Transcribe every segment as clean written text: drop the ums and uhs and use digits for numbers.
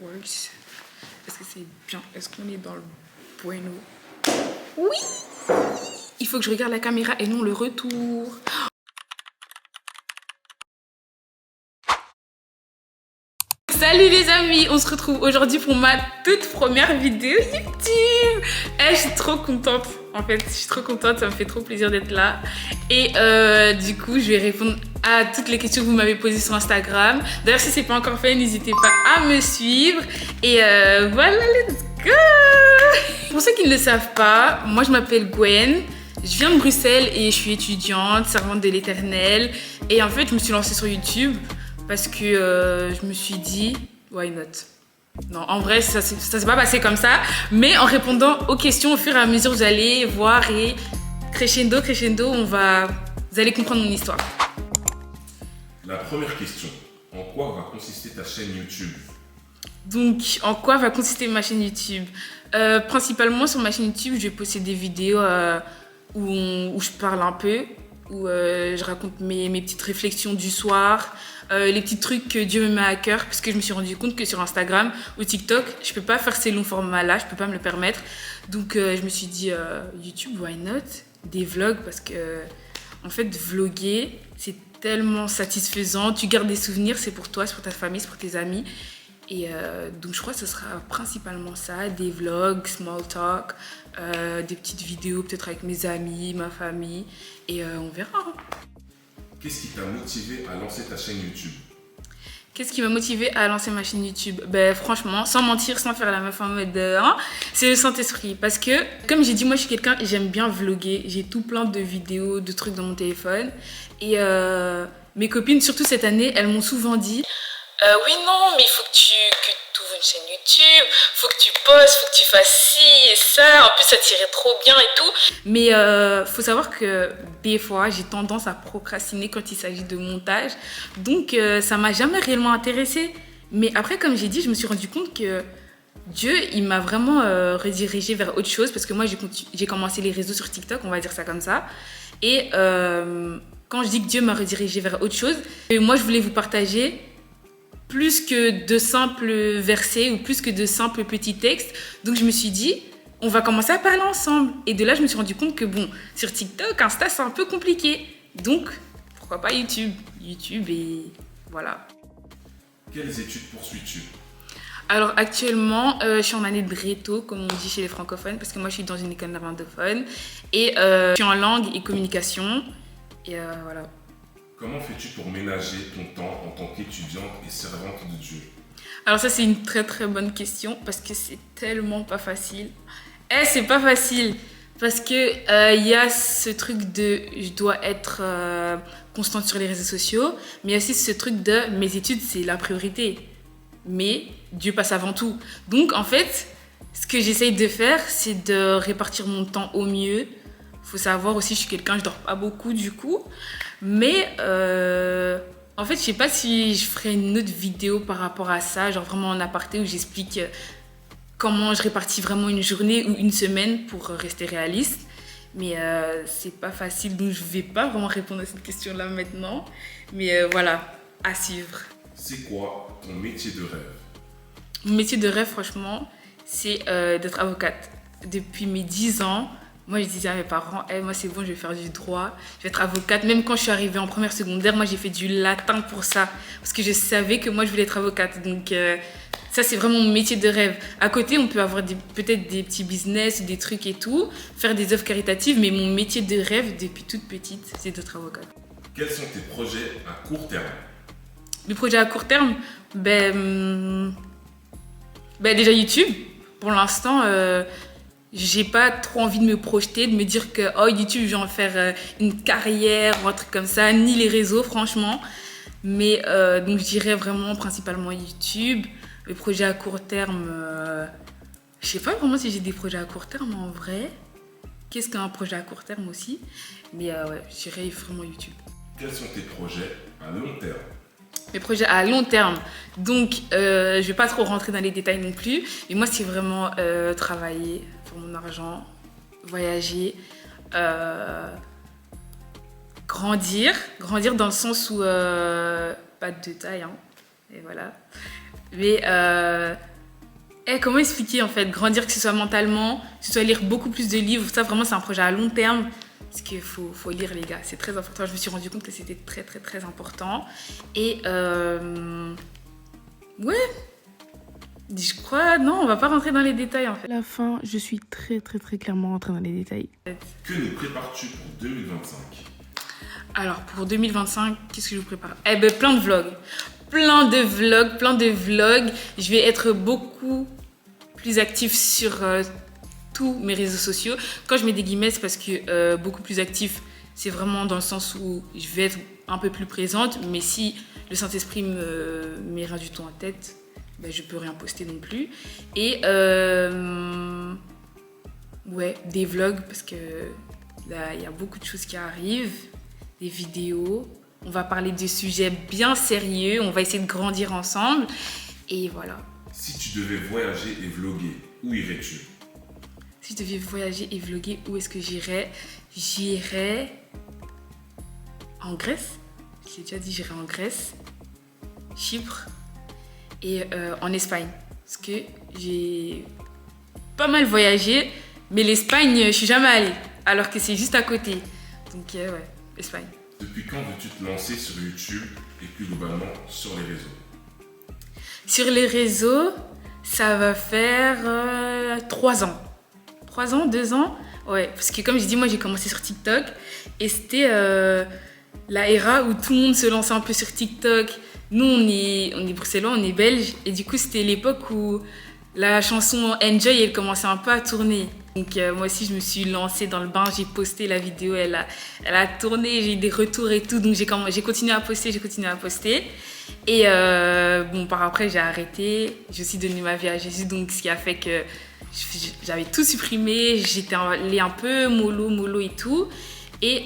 works. Est-ce que c'est bien? Est-ce qu'on est dans le bueno? Oui! Il faut que je regarde la caméra et non le retour. Salut les amis, on se retrouve aujourd'hui pour ma toute première vidéo YouTube. Je suis trop contente, en fait, je suis trop contente, ça me fait trop plaisir d'être là. Et du coup, je vais répondre à toutes les questions que vous m'avez posées sur Instagram. D'ailleurs, si c'est pas encore fait, n'hésitez pas à me suivre. Et voilà, let's go! Pour ceux qui ne le savent pas, moi je m'appelle Gwen. Je viens de Bruxelles et je suis étudiante, servante de l'Éternel. Et en fait, je me suis lancée sur YouTube parce que je me suis dit, why not? Non, en vrai, ça s'est pas passé comme ça. Mais en répondant aux questions au fur et à mesure, vous allez voir et crescendo, vous allez comprendre mon histoire. La première question, en quoi va consister ta chaîne YouTube? Donc, en quoi va consister ma chaîne YouTube? Principalement sur ma chaîne YouTube, je vais poster des vidéos où je parle un peu, où je raconte mes petites réflexions du soir, les petits trucs que Dieu me met à cœur, parce que je me suis rendu compte que sur Instagram ou TikTok, je peux pas faire ces longs formats là, je peux pas me le permettre. Donc je me suis dit YouTube, why not? Des vlogs, parce que en fait vlogger c'est tellement satisfaisant, tu gardes des souvenirs, c'est pour toi, c'est pour ta famille, c'est pour tes amis. Et donc je crois que ce sera principalement ça, des vlogs, small talk, des petites vidéos peut-être avec mes amis, ma famille, et on verra. Qu'est-ce qui t'a motivé à lancer ta chaîne YouTube? Qu'est-ce qui m'a motivée à lancer ma chaîne YouTube? Ben franchement, sans mentir, sans faire la meuf en mode hein, c'est le Saint-Esprit. Parce que, comme j'ai dit, moi je suis quelqu'un et j'aime bien vlogger. J'ai tout plein de vidéos, de trucs dans mon téléphone. Et mes copines, surtout cette année, elles m'ont souvent dit oui, non, mais il faut que tu ouvres une chaîne YouTube, faut que tu postes, faut que tu fasses ci et ça. En plus, ça tirait trop bien et tout. Mais faut savoir que des fois, j'ai tendance à procrastiner quand il s'agit de montage. Donc, ça m'a jamais réellement intéressée. Mais après, comme j'ai dit, je me suis rendu compte que Dieu, il m'a vraiment redirigée vers autre chose. Parce que moi, j'ai commencé les réseaux sur TikTok, on va dire ça comme ça. Et quand je dis que Dieu m'a redirigée vers autre chose, moi, je voulais vous partager plus que de simples versets ou plus que de simples petits textes. Donc je me suis dit, on va commencer à parler ensemble. Et de là, je me suis rendu compte que bon, sur TikTok, Insta, c'est un peu compliqué. Donc, pourquoi pas YouTube? YouTube et voilà. Quelles études poursuis-tu? Alors actuellement, je suis en année de réto, comme on dit chez les francophones, parce que moi je suis dans une école néerlandophone. Et je suis en langue et communication. Et voilà. Comment fais-tu pour ménager ton temps en tant qu'étudiante et servante de Dieu? Alors ça, c'est une très très bonne question parce que c'est tellement pas facile. C'est pas facile parce que y a ce truc de je dois être constante sur les réseaux sociaux, mais il y a aussi ce truc de mes études, c'est la priorité. Mais Dieu passe avant tout. Donc en fait, ce que j'essaye de faire, c'est de répartir mon temps au mieux. Faut savoir aussi, je suis quelqu'un, je dors pas beaucoup du coup. Mais en fait, je sais pas si je ferai une autre vidéo par rapport à ça, genre vraiment en aparté où j'explique comment je répartis vraiment une journée ou une semaine pour rester réaliste. Mais c'est pas facile, donc je vais pas vraiment répondre à cette question-là maintenant. Mais voilà, à suivre. C'est quoi ton métier de rêve? Mon métier de rêve, franchement, c'est d'être avocate. Depuis mes 10 ans, moi, je disais à mes parents, moi, c'est bon, je vais faire du droit, je vais être avocate. Même quand je suis arrivée en première secondaire, moi, j'ai fait du latin pour ça. Parce que je savais que moi, je voulais être avocate. Donc, ça, c'est vraiment mon métier de rêve. À côté, on peut avoir peut-être des petits business, des trucs et tout, faire des œuvres caritatives. Mais mon métier de rêve, depuis toute petite, c'est d'être avocate. Quels sont tes projets à court terme? Les projets à court terme, déjà YouTube. Pour l'instant, j'ai pas trop envie de me projeter, de me dire que YouTube, je vais en faire une carrière ou un truc comme ça, ni les réseaux, franchement. Mais donc, je dirais vraiment principalement YouTube. Les projets à court terme, je sais pas vraiment si j'ai des projets à court terme en vrai. Qu'est-ce qu'un projet à court terme aussi? Mais ouais, je dirais vraiment YouTube. Quels sont tes projets à long terme? Mes projets à long terme. Donc, je vais pas trop rentrer dans les détails non plus. Mais moi, c'est vraiment travailler pour mon argent, voyager, grandir dans le sens où pas de détails, hein, et voilà. Mais comment expliquer en fait, grandir que ce soit mentalement, que ce soit lire beaucoup plus de livres, ça vraiment c'est un projet à long terme. Parce qu'il faut lire les gars, c'est très important. Je me suis rendu compte que c'était très très très important. Et ouais, je crois, non, on va pas rentrer dans les détails en fait. À la fin, je suis très très très clairement rentrée dans les détails. Que nous prépares-tu pour 2025? Alors pour 2025, qu'est-ce que je vous prépare? Eh ben plein de vlogs. Plein de vlogs. Je vais être beaucoup plus active sur tous mes réseaux sociaux. Quand je mets des guillemets, c'est parce que beaucoup plus actif, c'est vraiment dans le sens où je vais être un peu plus présente. Mais si le Saint-Esprit me met rien du tout en tête, ben, je peux rien poster non plus. Et ouais, des vlogs parce que là, il y a beaucoup de choses qui arrivent. Des vidéos. On va parler de sujets bien sérieux. On va essayer de grandir ensemble. Et voilà. Si tu devais voyager et vlogger, où irais-tu? Si je devais voyager et vlogger, où est-ce que j'irais? J'irais en Grèce. J'ai déjà dit, j'irais en Grèce, Chypre et en Espagne. Parce que j'ai pas mal voyagé, mais l'Espagne, je suis jamais allée. Alors que c'est juste à côté. Donc ouais, Espagne. Depuis quand veux-tu te lancer sur YouTube et plus globalement sur les réseaux? Sur les réseaux, ça va faire 3 ans. 3 ans, 2 ans. Ouais, parce que comme je dis, moi j'ai commencé sur TikTok et c'était la era où tout le monde se lançait un peu sur TikTok. Nous, on est bruxellois, on est belges et du coup, c'était l'époque où la chanson Enjoy, elle commençait un peu à tourner. Donc moi aussi, je me suis lancée dans le bain, j'ai posté la vidéo, elle a tourné, j'ai eu des retours et tout. Donc j'ai continué à poster. Et bon, par après, j'ai arrêté. J'ai aussi donné ma vie à Jésus, donc ce qui a fait que j'avais tout supprimé. J'étais allée un peu mollo et tout. Et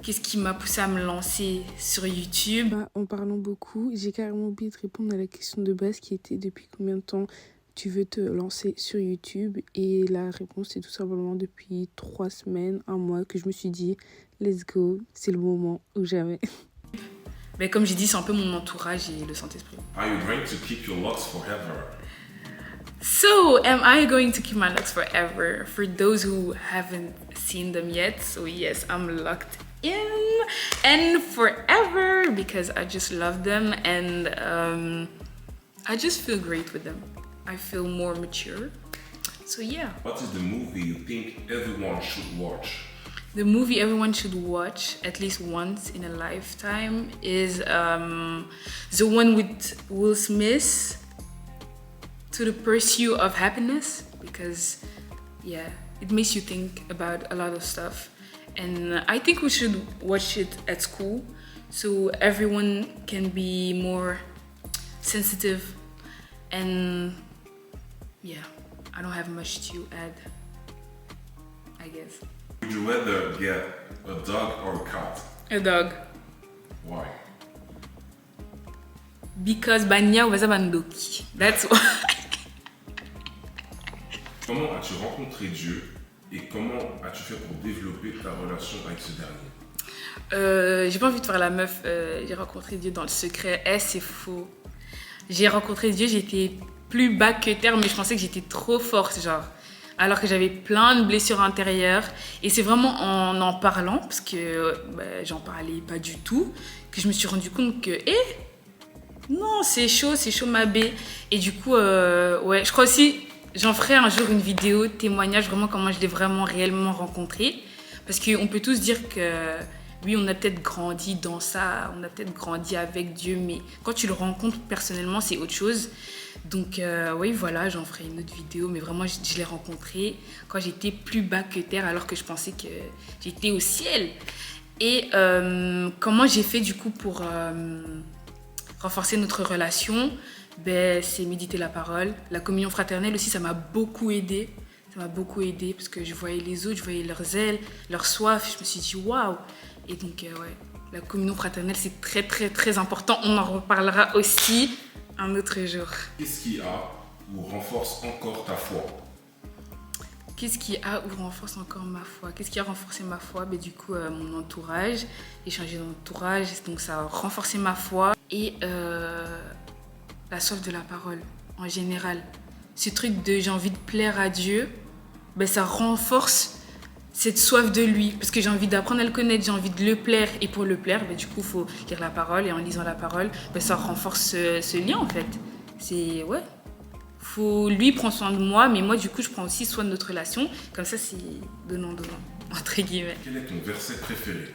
qu'est-ce qui m'a poussée à me lancer sur YouTube? En parlant beaucoup, j'ai carrément oublié de répondre à la question de base qui était depuis combien de temps tu veux te lancer sur YouTube, et la réponse est tout simplement depuis 3 semaines, 1 mois que je me suis dit let's go, c'est le moment ou jamais. Mais comme j'ai dit, c'est un peu mon entourage et le Saint-Esprit. Are you going to keep your locks forever? So, am I going to keep my locks forever? For those who haven't seen them yet, so yes, I'm locked in and forever because I just love them and I just feel great with them. I feel more mature. So yeah. What is the movie you think everyone should watch? The movie everyone should watch at least once in a lifetime is the one with Will Smith, To the Pursuit of Happiness, because yeah, it makes you think about a lot of stuff. And I think we should watch it at school so everyone can be more sensitive. And yeah, I don't have much to add, I guess. Would you rather get a dog or a cat? A dog. Why? Because banya waza bandoki. That's why. Comment as-tu rencontré Dieu et comment as-tu fait pour développer ta relation avec ce dernier? J'ai pas envie de faire la meuf, j'ai rencontré Dieu dans le secret. C'est faux. J'ai rencontré Dieu, j'étais plus bas que terre, mais je pensais que j'étais trop forte, genre. Alors que j'avais plein de blessures intérieures. Et c'est vraiment en parlant, parce que j'en parlais pas du tout, que je me suis rendu compte que, non, c'est chaud ma baie. Et du coup, ouais, je crois aussi, j'en ferai un jour une vidéo témoignage, vraiment comment je l'ai vraiment réellement rencontré. Parce qu'on peut tous dire que, oui, on a peut-être grandi dans ça, on a peut-être grandi avec Dieu, mais quand tu le rencontres personnellement, c'est autre chose. Donc oui, voilà, j'en ferai une autre vidéo, mais vraiment, je l'ai rencontré quand j'étais plus bas que terre, alors que je pensais que j'étais au ciel. Et comment j'ai fait du coup pour renforcer notre relation? C'est méditer la parole. La communion fraternelle aussi, ça m'a beaucoup aidée. Ça m'a beaucoup aidée parce que je voyais les autres, je voyais leur zèle, leur soif. Je me suis dit, waouh! Et donc, ouais, la communion fraternelle, c'est très, très, très important. On en reparlera aussi un autre jour. Qu'est-ce qui a ou renforce encore ta foi? Qu'est-ce qui a ou renforce encore ma foi? Qu'est-ce qui a renforcé ma foi? Du coup, mon entourage. J'ai changé d'entourage, donc ça a renforcé ma foi. Et la soif de la parole, en général. Ce truc de j'ai envie de plaire à Dieu, ben, ça renforce cette soif de lui. Parce que j'ai envie d'apprendre à le connaître, j'ai envie de le plaire. Et pour le plaire, ben, du coup, il faut lire la parole. Et en lisant la parole, ben, ça renforce ce lien, en fait. C'est, ouais. Lui prend soin de moi, mais moi, du coup, je prends aussi soin de notre relation. Comme ça, c'est donnant-donnant, entre guillemets. Quel est ton verset préféré?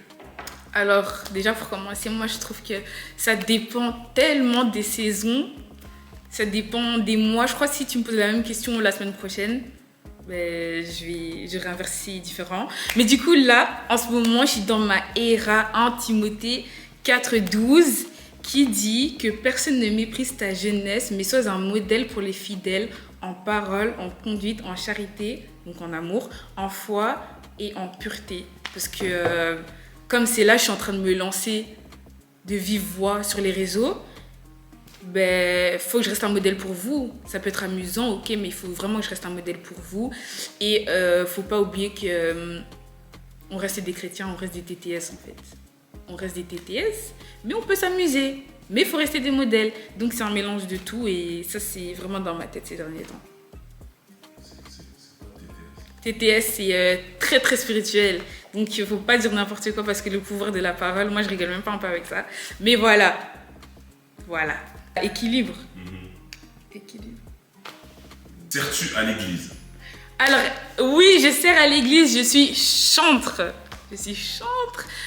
Alors, déjà, pour commencer, moi, je trouve que ça dépend tellement des saisons. Ça dépend des mois. Je crois que si tu me poses la même question la semaine prochaine, ben, j'aurai un verset différent. Mais du coup, là, en ce moment, je suis dans ma era 1 Timothée 4,12 qui dit que personne ne méprise ta jeunesse, mais sois un modèle pour les fidèles en parole, en conduite, en charité, donc en amour, en foi et en pureté. Parce que comme c'est là, je suis en train de me lancer de vive voix sur les réseaux, ben, faut que je reste un modèle pour vous. Ça peut être amusant, ok, mais il faut vraiment que je reste un modèle pour vous. Et faut pas oublier que on reste des chrétiens, on reste des TTS en fait. On reste des TTS, mais on peut s'amuser. Mais il faut rester des modèles. Donc c'est un mélange de tout et ça c'est vraiment dans ma tête ces derniers temps. C'est quoi TTS? TTS c'est très très spirituel. Donc il faut pas dire n'importe quoi parce que le pouvoir de la parole, moi je rigole même pas un peu avec ça. Mais voilà. Voilà. Équilibre. Équilibre. Sers-tu à l'église? Alors, oui, je sers à l'église, je suis chantre.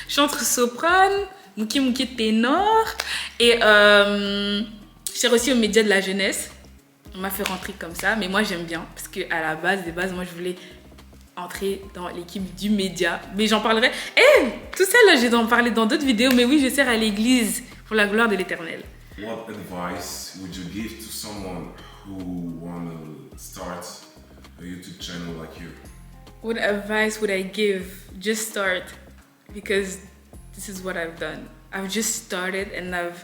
Chantre soprane, mouki ténor. Et je sers aussi aux médias de la jeunesse. On m'a fait rentrer comme ça, mais moi j'aime bien. Parce qu'à la base, moi je voulais entrer dans l'équipe du média. Mais j'en parlerai. Tout ça là, je vais en parler dans d'autres vidéos. Mais oui, je sers à l'église pour la gloire de l'Éternel. What advice would you give to someone who want to start a YouTube channel like you? What advice would I give? Just start, because this is what I've done. I've just started and I've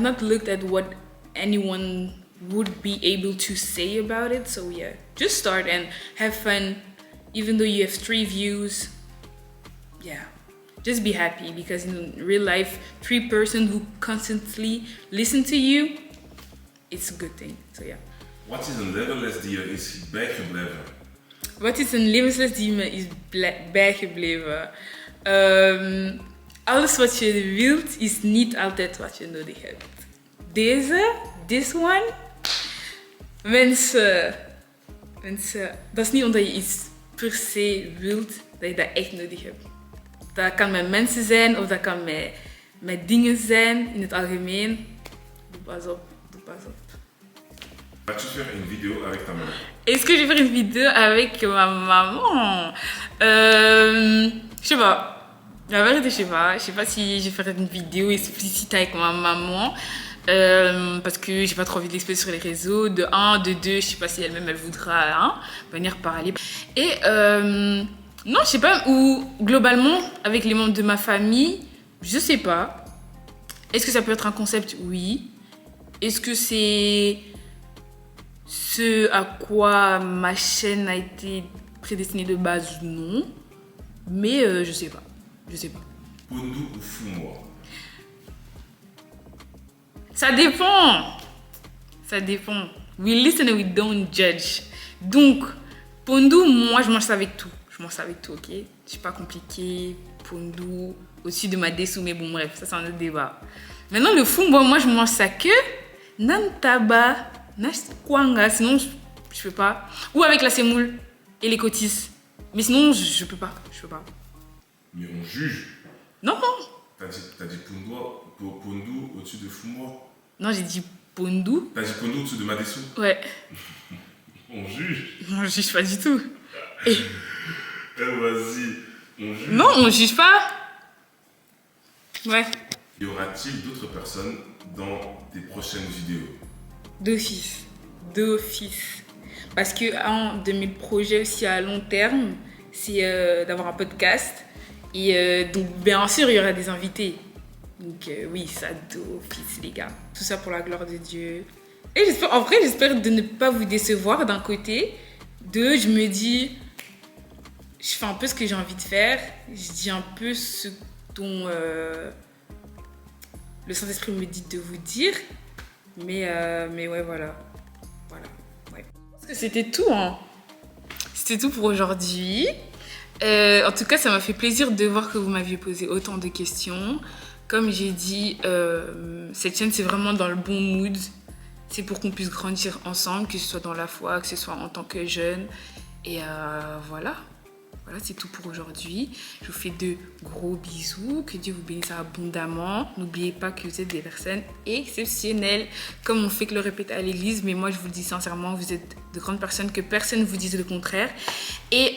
not looked at what anyone would be able to say about it. So yeah, just start and have fun. Even though you have 3 views, yeah. Just be happy because in real life, 3 persons who constantly listen to you, it's a good thing. So yeah. Wat is een levensles die je is bijgebleven? Wat is een levensles die me is bijgebleven? Alles wat je wilt is niet altijd wat je nodig hebt. This one, mensen, dat is niet omdat je iets per se wilt dat je dat echt nodig hebt. Dat kan met mensen zijn of dat kan met dingen zijn in het algemeen. Doe pas op. Vas-tu faire une vidéo avec ta maman? Est-ce que je vais faire une vidéo avec ma maman? Je sais pas. La vérité, je sais pas. Je sais pas si je vais faire une vidéo explicite avec ma maman. Parce que j'ai pas trop envie de l'exposer sur les réseaux. De 1, de 2, je sais pas si elle-même elle voudra venir parler. Et non, je sais pas. Ou globalement, avec les membres de ma famille, je sais pas. Est-ce que ça peut être un concept? Oui. Est-ce que c'est ce à quoi ma chaîne a été prédestinée de base? Non. Mais je sais pas. Pondu ou Fumoir? Ça dépend. We listen and we don't judge. Donc, Pondu, moi je mange ça avec tout. Ok? C'est pas compliqué. Pondu, au-dessus de ma dessous, mais bon, bref, ça c'est un autre débat. Maintenant, le Fumoir, moi je mange ça que Nantaba, Naskwanga, sinon je peux pas. Ou avec la semoule et les cotis. Mais sinon, je peux pas. Mais on juge. Non. T'as dit Pondu au-dessus de Fumoir? Non, j'ai dit Pondu. T'as dit Pondu au-dessus de Madessou? Ouais. On juge. Non, je juge pas du tout. Vas-y, on juge. Non, on juge pas. Ouais. Y aura-t-il d'autres personnes dans tes prochaines vidéos? D'office. Parce que un de mes projets aussi à long terme, c'est d'avoir un podcast. Et donc, bien sûr, il y aura des invités. Donc, oui, ça d'office, les gars. Tout ça pour la gloire de Dieu. Et j'espère de ne pas vous décevoir d'un côté. Je me dis, je fais un peu ce que j'ai envie de faire. Je dis un peu ce dont le Saint-Esprit me dit de vous dire. Mais ouais, voilà. Ouais. Parce que c'était tout, hein. C'était tout pour aujourd'hui. En tout cas, ça m'a fait plaisir de voir que vous m'aviez posé autant de questions. Comme j'ai dit, cette chaîne, c'est vraiment dans le bon mood. C'est pour qu'on puisse grandir ensemble, que ce soit dans la foi, que ce soit en tant que jeune. Et voilà. Voilà, c'est tout pour aujourd'hui. Je vous fais de gros bisous. Que Dieu vous bénisse abondamment. N'oubliez pas que vous êtes des personnes exceptionnelles, comme on fait que le répéter à l'église. Mais moi, je vous le dis sincèrement, vous êtes de grandes personnes, que personne ne vous dise le contraire. Et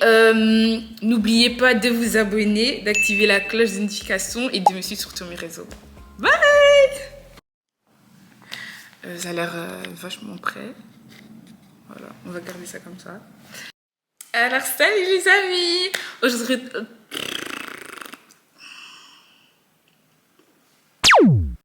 n'oubliez pas de vous abonner, d'activer la cloche de notification et de me suivre sur tous mes réseaux. Bye! Ça a l'air vachement prêt. Voilà, on va garder ça comme ça. Alors, salut les amis! Aujourd'hui,